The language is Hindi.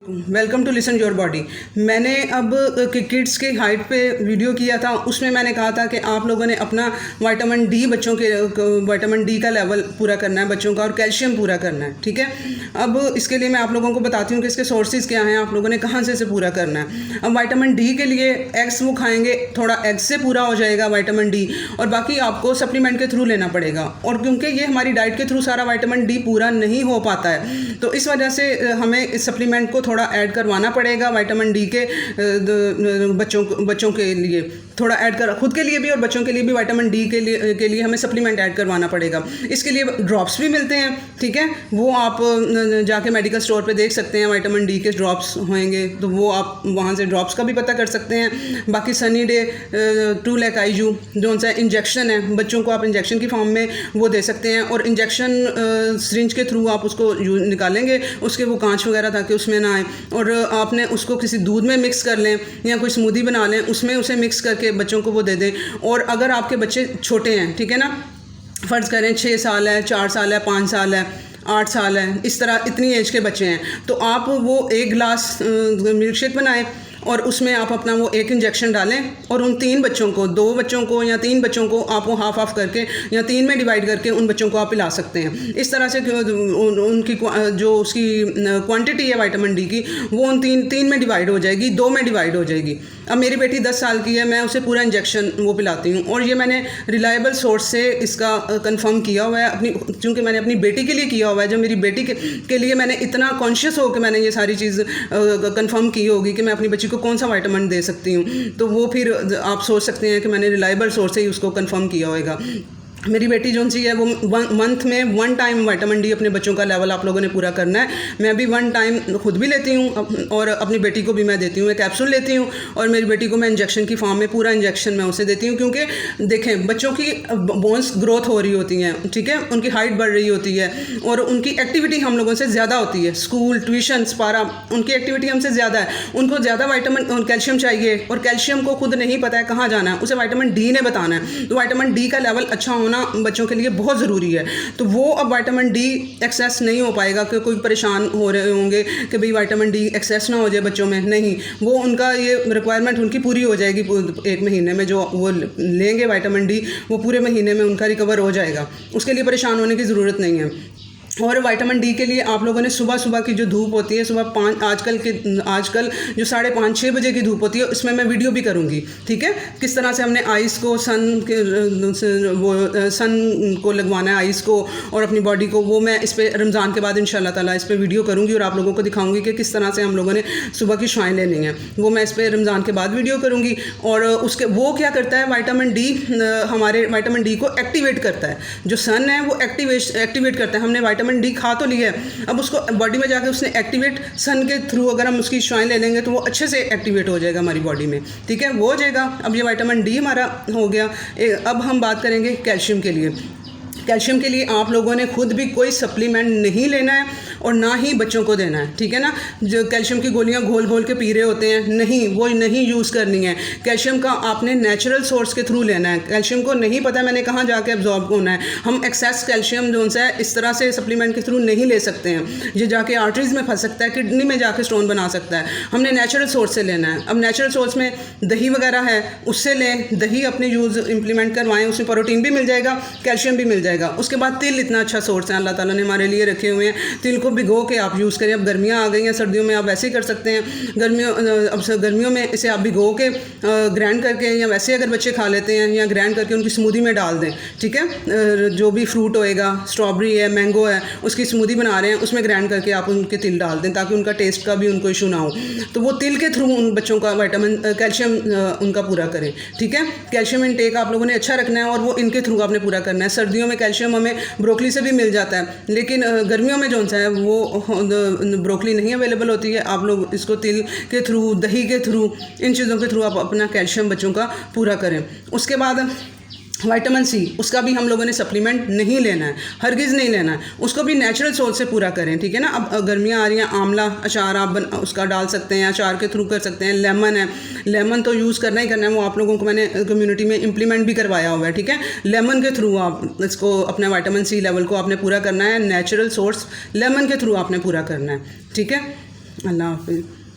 Welcome to listen your body. मैंने अब किड्स के हाइट पे वीडियो किया था, उसमें मैंने कहा था कि आप लोगों ने अपना विटामिन डी बच्चों के विटामिन डी का लेवल पूरा करना है बच्चों का, और कैल्शियम पूरा करना है। ठीक है, अब इसके लिए मैं आप लोगों को बताती हूँ कि इसके सोर्सेज क्या हैं, आप लोगों ने कहाँ से इसे पूरा करना है। अब विटामिन डी के लिए एग्स वो खाएंगे, थोड़ा एग्स से पूरा हो जाएगा विटामिन डी, और बाकी आपको सप्लीमेंट के थ्रू लेना पड़ेगा। और क्योंकि ये हमारी डाइट के थ्रू सारा विटामिन डी पूरा नहीं हो पाता है, तो इस वजह से हमें इस सप्लीमेंट को थोड़ा ऐड करवाना पड़ेगा विटामिन डी के बच्चों के लिए, थोड़ा ऐड कर खुद के लिए भी और बच्चों के लिए भी विटामिन डी के लिए हमें सप्लीमेंट ऐड करवाना पड़ेगा। इसके लिए ड्रॉप्स भी मिलते हैं, ठीक है, वो आप जाके मेडिकल स्टोर पे देख सकते हैं, विटामिन डी के ड्रॉप्स होंगे तो वो आप वहाँ से ड्रॉप्स का भी पता कर सकते हैं। बाकी सनी डे 2 लैक आईजू जो सा इंजेक्शन है, बच्चों को आप इंजेक्शन की फॉर्म में वो दे सकते हैं, और इंजेक्शन सिरिंज के थ्रू आप उसको निकालेंगे, उसके वो कांच वगैरह ताकि उसमें ना आए, और आपने उसको किसी दूध में मिक्स कर लें या कोई स्मूदी बना लें, उसमें उसे मिक्स करके बच्चों को वो दे दें। और अगर आपके बच्चे छोटे हैं, ठीक है ना, फ़र्ज़ करें 6 साल है, 4 साल है, 5 साल है, 8 साल है, इस तरह इतनी एज के बच्चे हैं, तो आप वो 1 गिलास मिल्क शेक बनाएं और उसमें आप अपना वो 1 इंजेक्शन डालें, और उन 3 बच्चों को, 2 बच्चों को या 3 बच्चों को आप वो हाफ करके या 3 में डिवाइड करके उन बच्चों को आप पिला सकते हैं। इस तरह से उनकी जो उसकी क्वांटिटी है विटामिन डी की, वो उन 3 में डिवाइड हो जाएगी, 2 में डिवाइड हो जाएगी। अब मेरी बेटी 10 साल की है, मैं उसे पूरा इंजेक्शन वो पिलाती हूँ, और ये मैंने रिलायबल सोर्स से इसका कंफर्म किया हुआ है, चूँकि मैंने अपनी बेटी के लिए किया हुआ है। जब मेरी बेटी के लिए मैंने इतना कॉन्शियस हो कि मैंने ये सारी चीज़ कंफर्म की होगी कि मैं अपनी बच्ची को कौन सा विटामिन दे सकती हूँ, तो वो फिर आप सोच सकते हैं कि मैंने रिलायबल सोर्स से ही उसको कंफर्म किया होगा। मेरी बेटी जो सी है वो मंथ में 1 टाइम विटामिन डी अपने बच्चों का लेवल आप लोगों ने पूरा करना है। मैं भी 1 टाइम खुद भी लेती हूँ और अपनी बेटी को भी मैं देती हूँ, एक कैप्सूल लेती हूँ, और मेरी बेटी को मैं इंजेक्शन की फॉर्म में पूरा इंजेक्शन मैं उसे देती हूँ। क्योंकि देखें, बच्चों की बोन्स ग्रोथ हो रही होती हैं, ठीक है, उनकी हाइट बढ़ रही होती है, और उनकी एक्टिविटी हम लोगों से ज़्यादा होती है, स्कूल ट्यूशन पारा उनकी एक्टिविटी हमसे ज़्यादा है, उनको ज़्यादा विटामिन और कैल्शियम चाहिए, और कैल्शियम को खुद नहीं पता है कहाँ जाना है, उसे विटामिन डी ने बताना है। तो विटामिन डी का लेवल अच्छा होना बच्चों के लिए बहुत ज़रूरी है। तो वो अब विटामिन डी एक्सेस नहीं हो पाएगा कि कोई परेशान हो रहे होंगे कि भाई विटामिन डी एक्सेस ना हो जाए बच्चों में, नहीं, वो उनका ये रिक्वायरमेंट उनकी पूरी हो जाएगी 1 महीने में। जो वो लेंगे विटामिन डी, वो पूरे महीने में उनका रिकवर हो जाएगा, उसके लिए परेशान होने की ज़रूरत नहीं है। और विटामिन डी के लिए आप लोगों ने सुबह की जो धूप होती है, सुबह 5 आजकल जो 5:30-6 बजे की धूप होती है, इसमें मैं वीडियो भी करूँगी, ठीक है, किस तरह से हमने आइज़ को सन को लगवाना है, आइज़ को और अपनी बॉडी को। वो मैं इस पर रमज़ान के बाद इंशाल्लाह ताला इस पर वीडियो करूँगी और आप लोगों को दिखाऊँगी कि किस तरह से हम लोगों ने सुबह की शुआएं लेनी है। वो मैं इस पर रमज़ान के बाद वीडियो करूँगी। और उसके वो क्या करता है, विटामिन डी हमारे विटामिन डी को एक्टिवेट करता है। जो सन है वो एक्टिवेट करता है। हमने विटामिन डी खा तो लिया है, अब उसको बॉडी में जाके उसने एक्टिवेट सन के थ्रू अगर हम उसकी शुआएं ले लेंगे तो वो अच्छे से एक्टिवेट हो जाएगा हमारी बॉडी में, ठीक है, वो हो जाएगा। अब ये विटामिन डी हमारा हो गया। अब हम बात करेंगे कैल्शियम के लिए। कैल्शियम के लिए आप लोगों ने खुद भी कोई सप्लीमेंट नहीं लेना है और ना ही बच्चों को देना है, ठीक है ना। जो कैल्शियम की गोलियां घोल के पी रहे होते हैं, नहीं, वो नहीं यूज़ करनी है। कैल्शियम का आपने नेचुरल सोर्स के थ्रू लेना है। कैल्शियम को नहीं पता मैंने कहाँ जाके एब्जॉर्ब होना है। हम एक्सेस कैल्शियम जो है इस तरह से सप्लीमेंट के थ्रू नहीं ले सकते हैं, ये जाके आर्टरीज में फंस सकता है, किडनी में जाके स्टोन बना सकता है। हमने नेचुरल सोर्स से लेना है। अब नेचुरल सोर्स में दही वगैरह है, उससे लें, दही अपने यूज़ इम्प्लीमेंट करवाएं, उसमें प्रोटीन भी मिल जाएगा, कैल्शियम भी मिल जाएगा। उसके बाद तिल इतना अच्छा सोर्स है, अल्लाह ताला ने हमारे लिए रखे हुए हैं। तिल को भिगो के आप यूज़ करें। अब गर्मियाँ आ गई हैं, सर्दियों में आप वैसे ही कर सकते हैं। गर्मियों में इसे आप भिगो के ग्राइंड करके, या वैसे अगर बच्चे खा लेते हैं, या ग्राइंड करके उनकी स्मूदी में डाल दें, ठीक है। जो भी फ्रूट होएगा, स्ट्रॉबेरी है, मैंगो है, उसकी स्मूदी बना रहे हैं, उसमें ग्राइंड करके आप उनके तिल डाल दें ताकि उनका टेस्ट का भी उनको इशू ना हो। तो वो तिल के थ्रू उन बच्चों का कैल्शियम उनका पूरा करें, ठीक है। कैल्शियम इनटेक आप लोगों ने अच्छा रखना है और वो इनके थ्रू आपने पूरा करना है। सर्दियों में कैल्शियम हमें ब्रोकली से भी मिल जाता है, लेकिन गर्मियों में जो सा है वो ब्रोकली नहीं अवेलेबल होती है। आप लोग इसको तिल के थ्रू, दही के थ्रू, इन चीज़ों के थ्रू आप अपना कैल्शियम बच्चों का पूरा करें। उसके बाद विटामिन सी, उसका भी हम लोगों ने सप्लीमेंट नहीं लेना है, हरगिज़ नहीं लेना है, उसको भी नेचुरल सोर्स से पूरा करें, ठीक है ना। अब गर्मियाँ आ रही हैं, आंवला अचार आप उसका डाल सकते हैं, अचार के थ्रू कर सकते हैं। लेमन है, लेमन तो यूज़ करना ही करना है, वो आप लोगों को मैंने कम्युनिटी में इम्प्लीमेंट भी करवाया हुआ है, ठीक है। लेमन के थ्रू आप इसको अपने विटामिन सी लेवल को आपने पूरा करना है, नेचुरल सोर्स लेमन के थ्रू आपने पूरा करना है, ठीक है। अल्लाह हाफिज़।